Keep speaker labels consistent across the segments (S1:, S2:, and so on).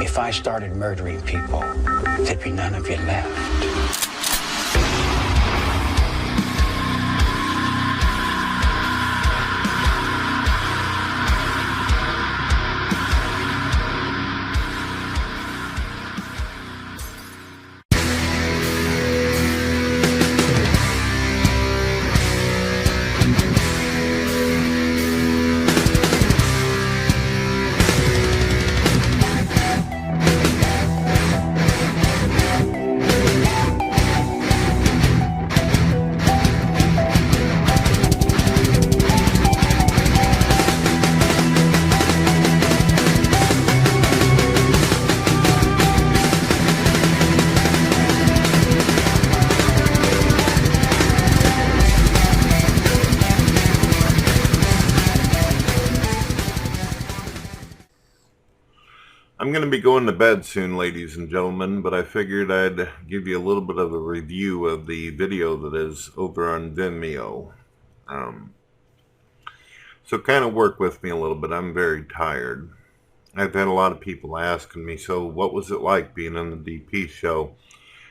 S1: If I started murdering people, there'd be none of you left.
S2: I'm going to be going to bed soon, ladies and gentlemen, but I figured I'd give you a little bit of a review of the video that is over on Vimeo. So kind of work with me a little bit. I'm very tired. I've had a lot of people asking me, so what was it like being on the DP show?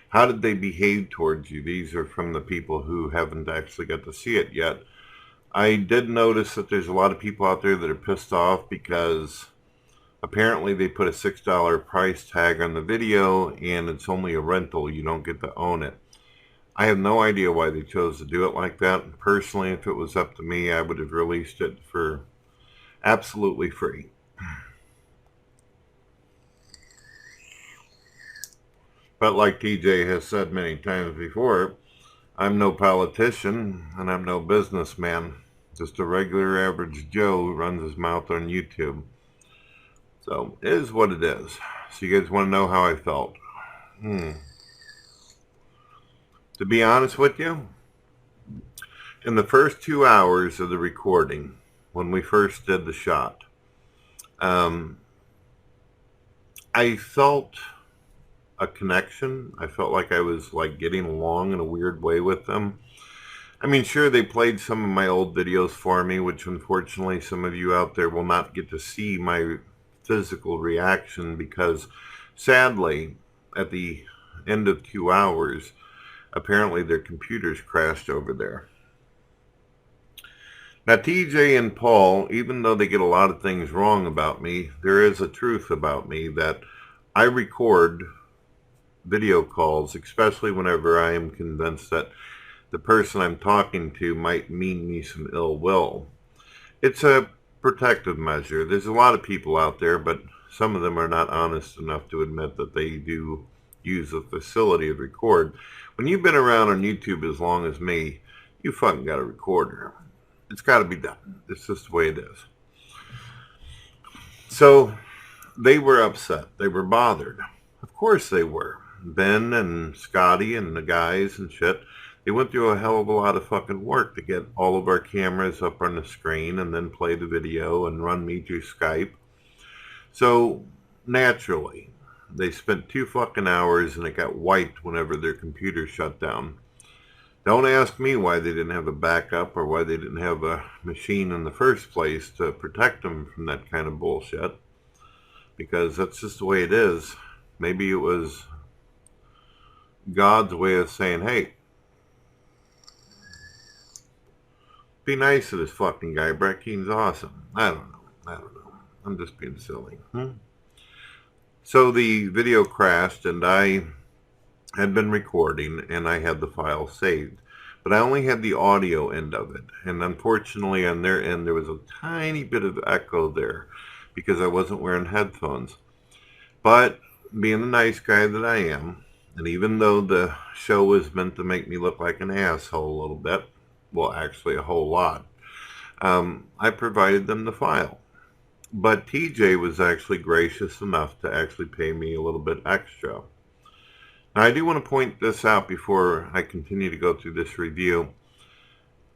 S2: How did they behave towards you? These are from the people who haven't actually got to see it yet. I did notice that there's a lot of people out there that are pissed off because apparently they put a $6 price tag on the video and it's only a rental. You don't get to own it. I have no idea why they chose to do it like that. Personally, if it was up to me, I would have released it for absolutely free. But like TJ has said many times before, I'm no politician and I'm no businessman. Just a regular average Joe who runs his mouth on YouTube. So, it is what it is. So you guys want to know how I felt? To be honest with you, in the first 2 hours of the recording, when we first did the shot, I felt a connection. I felt like I was like getting along in a weird way with them. I mean, sure, they played some of my old videos for me, which unfortunately some of you out there will not get to see my physical reaction because sadly at the end of 2 hours apparently their computers crashed over there. Now TJ and Paul, even though they get a lot of things wrong about me, there is a truth about me that I record video calls, especially whenever I am convinced that the person I'm talking to might mean me some ill will. It's a protective measure. There's a lot of people out there, but some of them are not honest enough to admit that they do use the facility to record. When you've been around on YouTube as long as me, you fucking got a recorder. It's got to be done. It's just the way it is. So they were upset. They were bothered. Of course they were. Ben and Scotty and the guys and shit, they went through a hell of a lot of fucking work to get all of our cameras up on the screen and then play the video and run me through Skype. So, naturally, they spent 2 fucking hours and it got wiped whenever their computer shut down. Don't ask me why they didn't have a backup or why they didn't have a machine in the first place to protect them from that kind of bullshit. Because that's just the way it is. Maybe it was God's way of saying, hey, be nice to this fucking guy. Brett Keane's awesome. I don't know. I'm just being silly. So the video crashed and I had been recording and I had the file saved. But I only had the audio end of it. And unfortunately on their end there was a tiny bit of echo there because I wasn't wearing headphones. But being the nice guy that I am, and even though the show was meant to make me look like an asshole a little bit, well, actually a whole lot, I provided them the file. But TJ was actually gracious enough to actually pay me a little bit extra. Now, I do want to point this out before I continue to go through this review.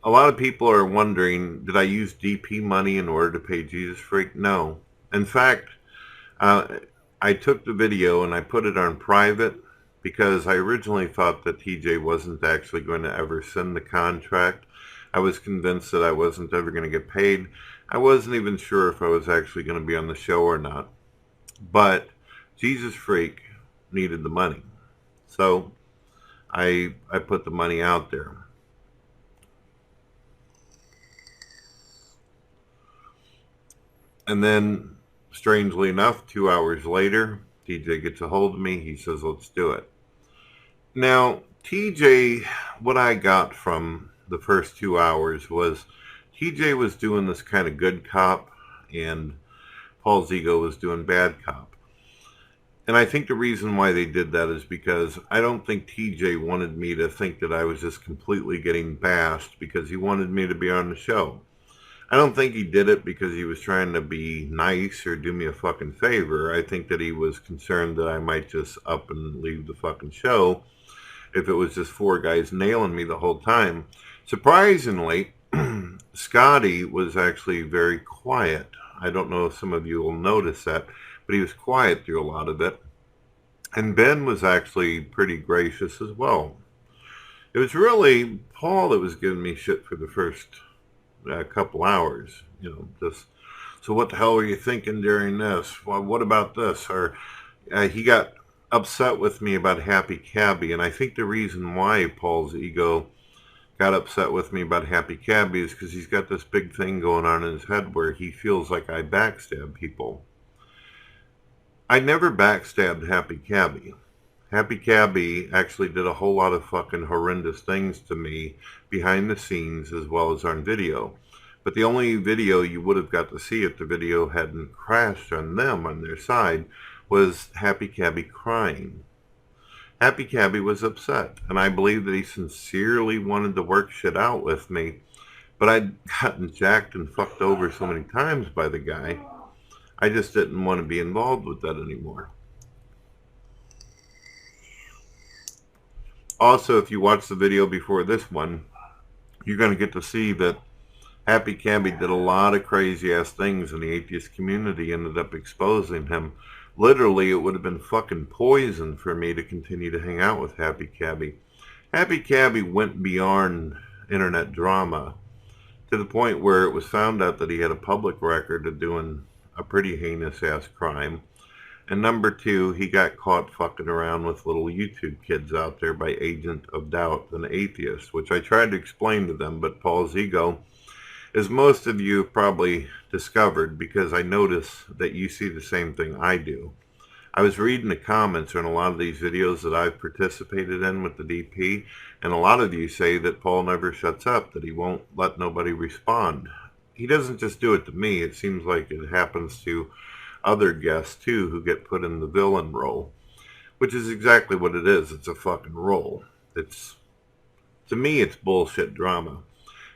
S2: A lot of people are wondering, did I use DP money in order to pay Jesus Freak? No. In fact, I took the video and I put it on private because I originally thought that TJ wasn't actually going to ever send the contract. I was convinced that I wasn't ever going to get paid. I wasn't even sure if I was actually going to be on the show or not. But Jesus Freak needed the money. So I put the money out there. And then, strangely enough, 2 hours later, TJ gets a hold of me. He says, let's do it. Now, TJ, what I got from the first 2 hours was TJ was doing this kind of good cop and Paul's ego was doing bad cop. And I think the reason why they did that is because I don't think TJ wanted me to think that I was just completely getting bashed because he wanted me to be on the show. I don't think he did it because he was trying to be nice or do me a fucking favor. I think that he was concerned that I might just up and leave the fucking show if it was just four guys nailing me the whole time. Surprisingly, Scotty was actually very quiet. I don't know if some of you will notice that, but he was quiet through a lot of it. And Ben was actually pretty gracious as well. It was really Paul that was giving me shit for the first couple hours. Just, so what the hell were you thinking during this? Well, what about this? Or he got upset with me about Happy Cabby, and I think the reason why Paul's ego got upset with me about Happy Cabby is because he's got this big thing going on in his head where he feels like I backstab people. I never backstabbed Happy Cabby. Happy Cabby actually did a whole lot of fucking horrendous things to me behind the scenes as well as on video. But the only video you would have got to see if the video hadn't crashed on them on their side was Happy Cabby crying. Happy Cabby was upset, and I believe that he sincerely wanted to work shit out with me, but I'd gotten jacked and fucked over so many times by the guy, I just didn't want to be involved with that anymore. Also, if you watch the video before this one, you're going to get to see that Happy Cabby did a lot of crazy ass things, and the atheist community ended up exposing him. Literally, it would have been fucking poison for me to continue to hang out with Happy Cabby. Happy Cabby went beyond internet drama to the point where it was found out that he had a public record of doing a pretty heinous ass crime. And number two, he got caught fucking around with little YouTube kids out there by Agent of Doubt, an atheist, which I tried to explain to them, but Paul's ego, as most of you have probably discovered, because I notice that you see the same thing I do. I was reading the comments on a lot of these videos that I've participated in with the DP, and a lot of you say that Paul never shuts up, that he won't let nobody respond. He doesn't just do it to me. It seems like it happens to other guests too who get put in the villain role, which is exactly what it is. It's a fucking role. To me, it's bullshit drama.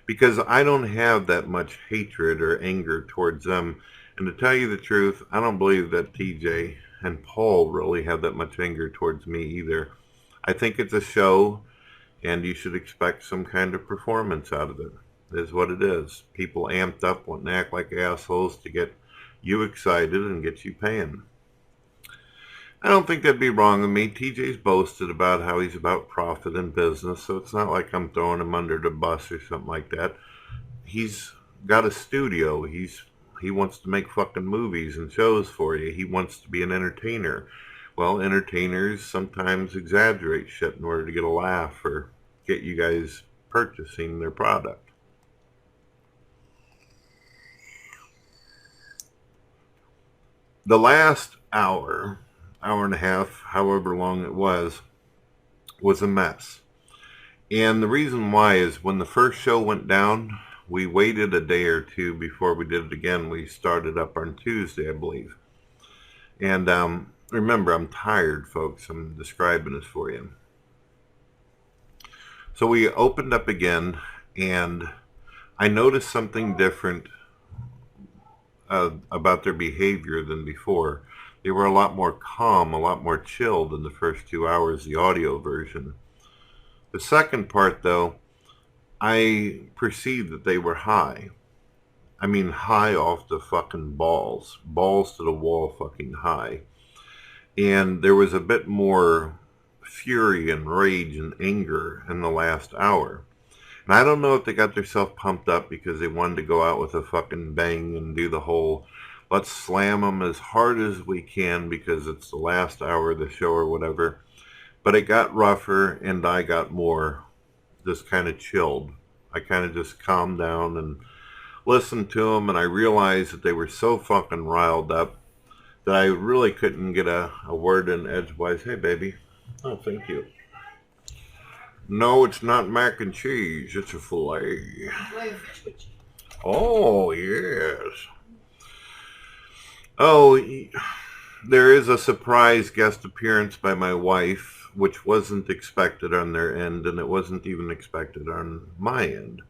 S2: Because I don't have that much hatred or anger towards them. And to tell you the truth, I don't believe that TJ and Paul really have that much anger towards me either. I think it's a show, and you should expect some kind of performance out of it. It is what it is. People amped up, wanting to act like assholes to get you excited and get you paying. I don't think that'd be wrong with me. TJ's boasted about how he's about profit and business, so it's not like I'm throwing him under the bus or something like that. He's got a studio. He wants to make fucking movies and shows for you. He wants to be an entertainer. Well, entertainers sometimes exaggerate shit in order to get a laugh or get you guys purchasing their product. The last hour and a half, however long it was a mess. And the reason why is when the first show went down, we waited a day or two before we did it again. We started up on Tuesday, I believe. And remember, I'm tired, folks. I'm describing this for you. So we opened up again, and I noticed something different about their behavior than before. They were a lot more calm, a lot more chilled in the first 2 hours, the audio version. The second part, though, I perceived that they were high. I mean, high off the fucking balls. Balls to the wall fucking high. And there was a bit more fury and rage and anger in the last hour. And I don't know if they got themselves pumped up because they wanted to go out with a fucking bang and do the whole Let's slam them as hard as we can because it's the last hour of the show or whatever. But it got rougher and I got more just kind of chilled. I kind of just calmed down and listened to them, and I realized that they were so fucking riled up that I really couldn't get a word in edgewise. Hey, baby. Oh, thank you. No, it's not mac and cheese. It's a filet. Oh, yes. Oh, there is a surprise guest appearance by my wife, which wasn't expected on their end, and it wasn't even expected on my end.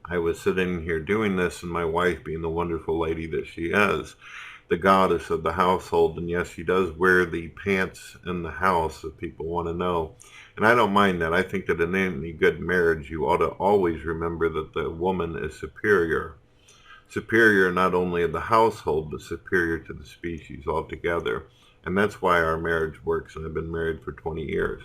S2: I was sitting here doing this, and my wife, being the wonderful lady that she is, the goddess of the household, and yes, she does wear the pants in the house if people want to know. And I don't mind that. I think that in any good marriage, you ought to always remember that the woman is superior. Superior not only of the household, but superior to the species altogether. And that's why our marriage works, and I've been married for 20 years.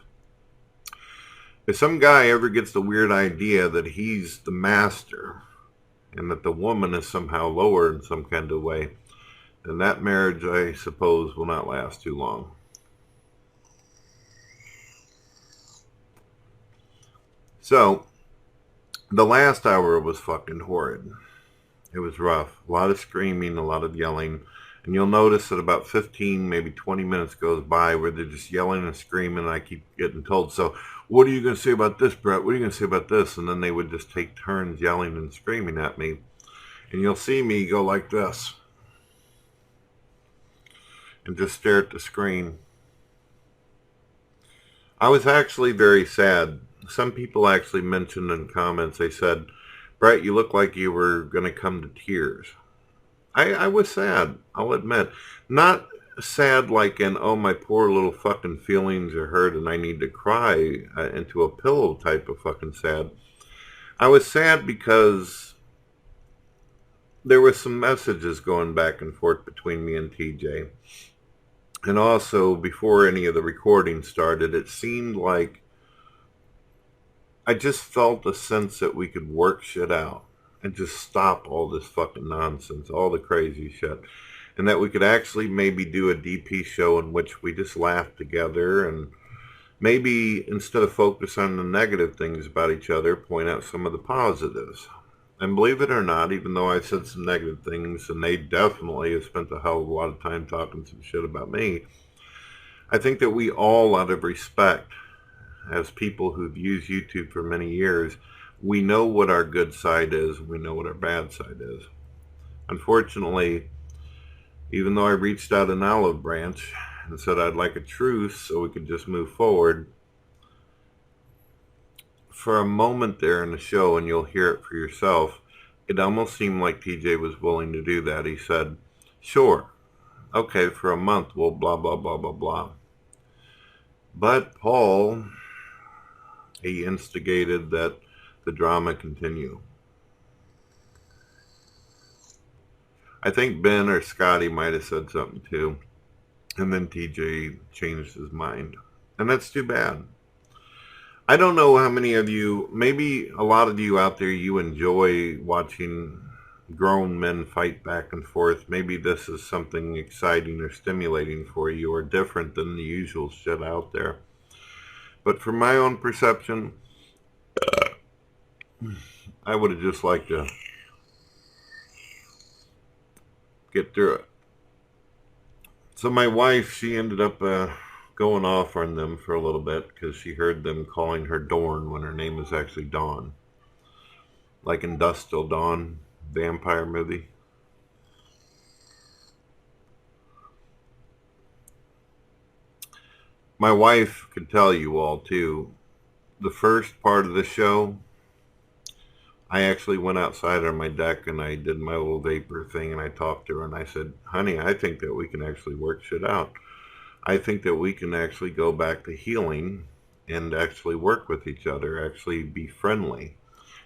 S2: If some guy ever gets the weird idea that he's the master and that the woman is somehow lower in some kind of way, then that marriage, I suppose, will not last too long. So, the last hour was fucking horrid. It was rough. A lot of screaming, a lot of yelling. And you'll notice that about 15, maybe 20 minutes goes by where they're just yelling and screaming, and I keep getting told, so what are you going to say about this, Brett? What are you going to say about this? And then they would just take turns yelling and screaming at me. And you'll see me go like this and just stare at the screen. I was actually very sad. Some people actually mentioned in comments, they said, Brett, you look like you were going to come to tears. I was sad, I'll admit. Not sad like in, oh, my poor little fucking feelings are hurt and I need to cry into a pillow type of fucking sad. I was sad because there were some messages going back and forth between me and TJ. And also, before any of the recording started, it seemed like I just felt a sense that we could work shit out and just stop all this fucking nonsense, all the crazy shit. And that we could actually maybe do a DP show in which we just laugh together and maybe instead of focus on the negative things about each other, point out some of the positives. And believe it or not, even though I said some negative things, and they definitely have spent a hell of a lot of time talking some shit about me, I think that we all, out of respect, as people who've used YouTube for many years, we know what our good side is, we know what our bad side is. Unfortunately, even though I reached out an olive branch and said I'd like a truce so we could just move forward, for a moment there in the show, and you'll hear it for yourself, it almost seemed like TJ was willing to do that. He said, sure, okay, for a month we'll blah, blah, blah, blah, blah. But Paul, he instigated that the drama continue. I think Ben or Scotty might have said something too. And then TJ changed his mind. And that's too bad. I don't know how many of you, maybe a lot of you out there, you enjoy watching grown men fight back and forth. Maybe this is something exciting or stimulating for you or different than the usual shit out there. But from my own perception, I would have just liked to get through it. So my wife, she ended up going off on them for a little bit because she heard them calling her Dorn when her name is actually Dawn. Like in Dusk Till Dawn, vampire movie. My wife could tell you all too, the first part of the show, I actually went outside on my deck and I did my little vapor thing and I talked to her and I said, honey, I think that we can actually work shit out. I think that we can actually go back to healing and actually work with each other, actually be friendly.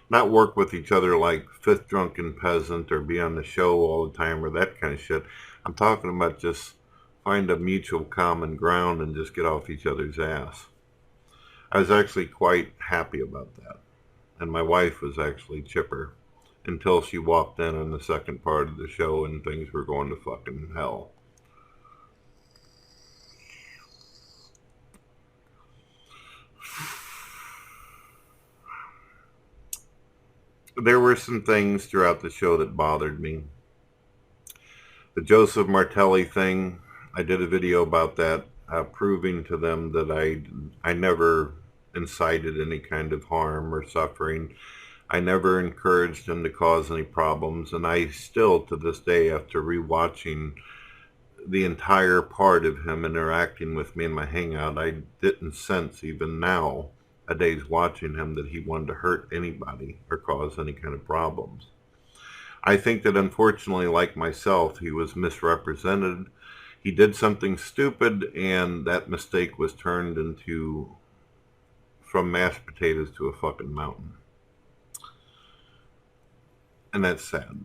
S2: Not work with each other like Fifth Drunken Peasant or be on the show all the time or that kind of shit. I'm talking about just find a mutual common ground and just get off each other's ass. I was actually quite happy about that. And my wife was actually chipper. until she walked in on the second part of the show and things were going to fucking hell. There were some things throughout the show that bothered me. The Joseph Martelli thing, I did a video about that, proving to them that I never incited any kind of harm or suffering. I never encouraged him to cause any problems, and I still, to this day, after rewatching the entire part of him interacting with me in my hangout, I didn't sense, even now, a day's watching him, that he wanted to hurt anybody or cause any kind of problems. I think that, unfortunately, like myself, he was misrepresented. He did something stupid, and that mistake was turned into, from mashed potatoes to a fucking mountain. And that's sad.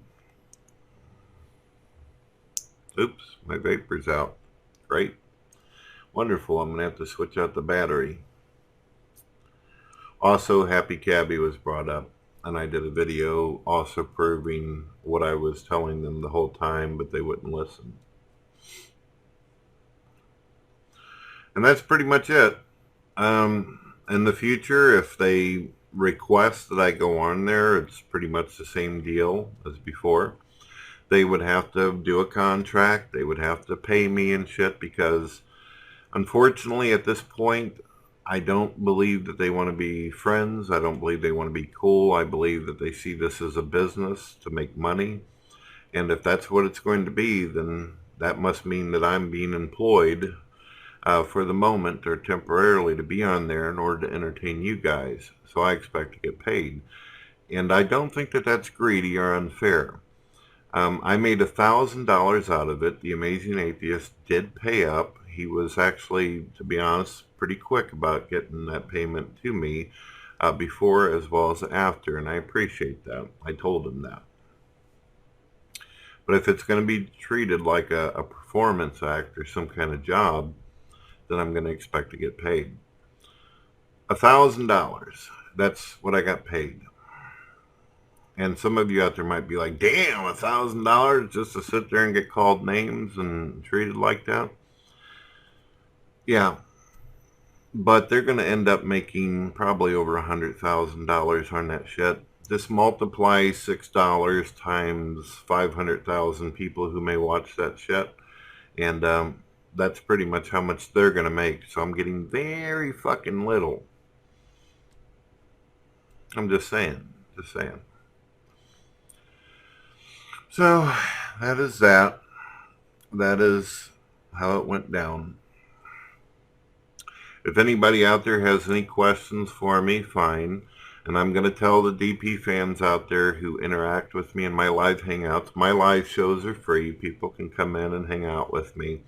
S2: Oops, my vapor's out. Great. Wonderful. I'm going to have to switch out the battery. Also, Happy Cabby was brought up, and I did a video also proving what I was telling them the whole time, but they wouldn't listen. And that's pretty much it. In the future, if they request that I go on there, it's pretty much the same deal as before. They would have to do a contract. They would have to pay me and shit, because unfortunately at this point, I don't believe that they want to be friends. I don't believe they want to be cool. I believe that they see this as a business to make money. And if that's what it's going to be, then that must mean that I'm being employed for the moment or temporarily to be on there in order to entertain you guys. So I expect to get paid. And I don't think that that's greedy or unfair. I made $1,000 out of it. The Amazing Atheist did pay up. He was actually, to be honest, pretty quick about getting that payment to me before as well as after, and I appreciate that. I told him that. But if it's going to be treated like a performance act or some kind of job, then I'm going to expect to get paid. $1,000. That's what I got paid. And some of you out there might be like, damn, $1,000 just to sit there and get called names and treated like that? Yeah. But they're going to end up making probably over $100,000 on that shit. Just multiply $6 times 500,000 people who may watch that shit. And that's pretty much how much they're going to make. So I'm getting very fucking little. I'm just saying. Just saying. So, that is that. That is how it went down. If anybody out there has any questions for me, fine. And I'm going to tell the DP fans out there who interact with me in my live hangouts, my live shows are free. People can come in and hang out with me.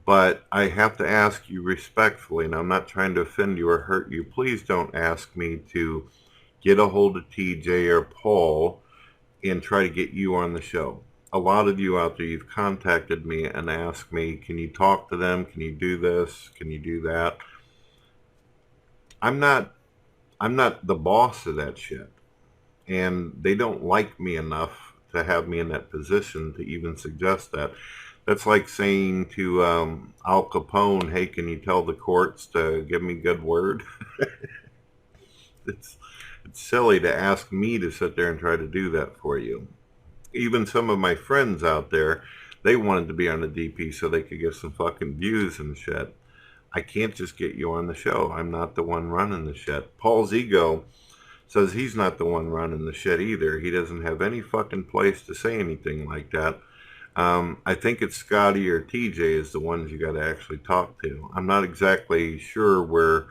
S2: But I have to ask you respectfully, and I'm not trying to offend you or hurt you, please don't ask me to get a hold of TJ or Paul and try to get you on the show. A lot of you out there, you've contacted me and asked me, can you talk to them? Can you do this? Can you do that? I'm not the boss of that shit. And they don't like me enough to have me in that position to even suggest that. That's like saying to Al Capone, hey, can you tell the courts to give me good word? It's silly to ask me to sit there and try to do that for you. Even some of my friends out there, they wanted to be on the DP so they could get some fucking views and shit. I can't just get you on the show. I'm not the one running the shit. Paul's ego says he's not the one running the shit either. He doesn't have any fucking place to say anything like that. I think it's Scotty or TJ is the ones you got to actually talk to. I'm not exactly sure where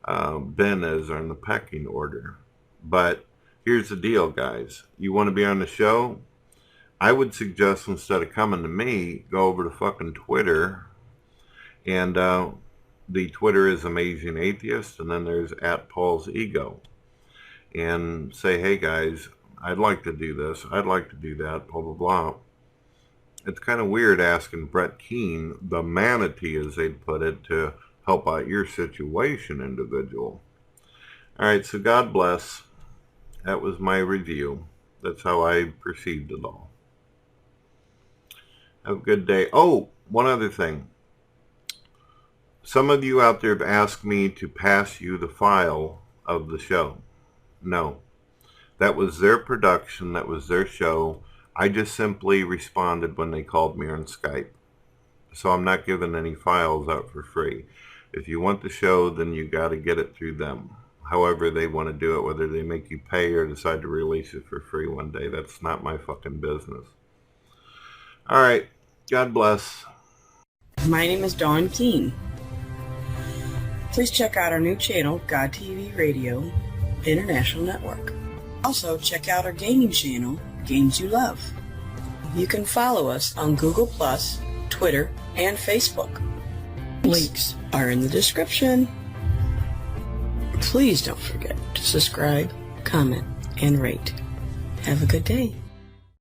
S2: Ben is on the pecking order. But here's the deal, guys. You want to be on the show? I would suggest instead of coming to me, go over to fucking Twitter. And the Twitter is Amazing Atheist. And then there's @PaulsEgo. And say, hey, guys, I'd like to do this. I'd like to do that, blah, blah, blah. It's kind of weird asking Brett Keane, the Manatee, as they'd put it, to help out your situation, individual. All right, so God bless. That was my review. That's how I perceived it all. Have a good day. Oh, one other thing. Some of you out there have asked me to pass you the file of the show. No. That was their production. That was their show. I just simply responded when they called me on Skype. So I'm not giving any files out for free. If you want the show, then you got to get it through them. However they want to do it, whether they make you pay or decide to release it for free one day, that's not my fucking business. All right. God bless.
S3: My name is Dawn Keane. Please check out our new channel, God TV Radio International Network. Also, check out our gaming channel, Games You Love. You can follow us on Google+, Twitter, and Facebook. Links are in the description. Please don't forget to subscribe, comment, and rate. Have a good day.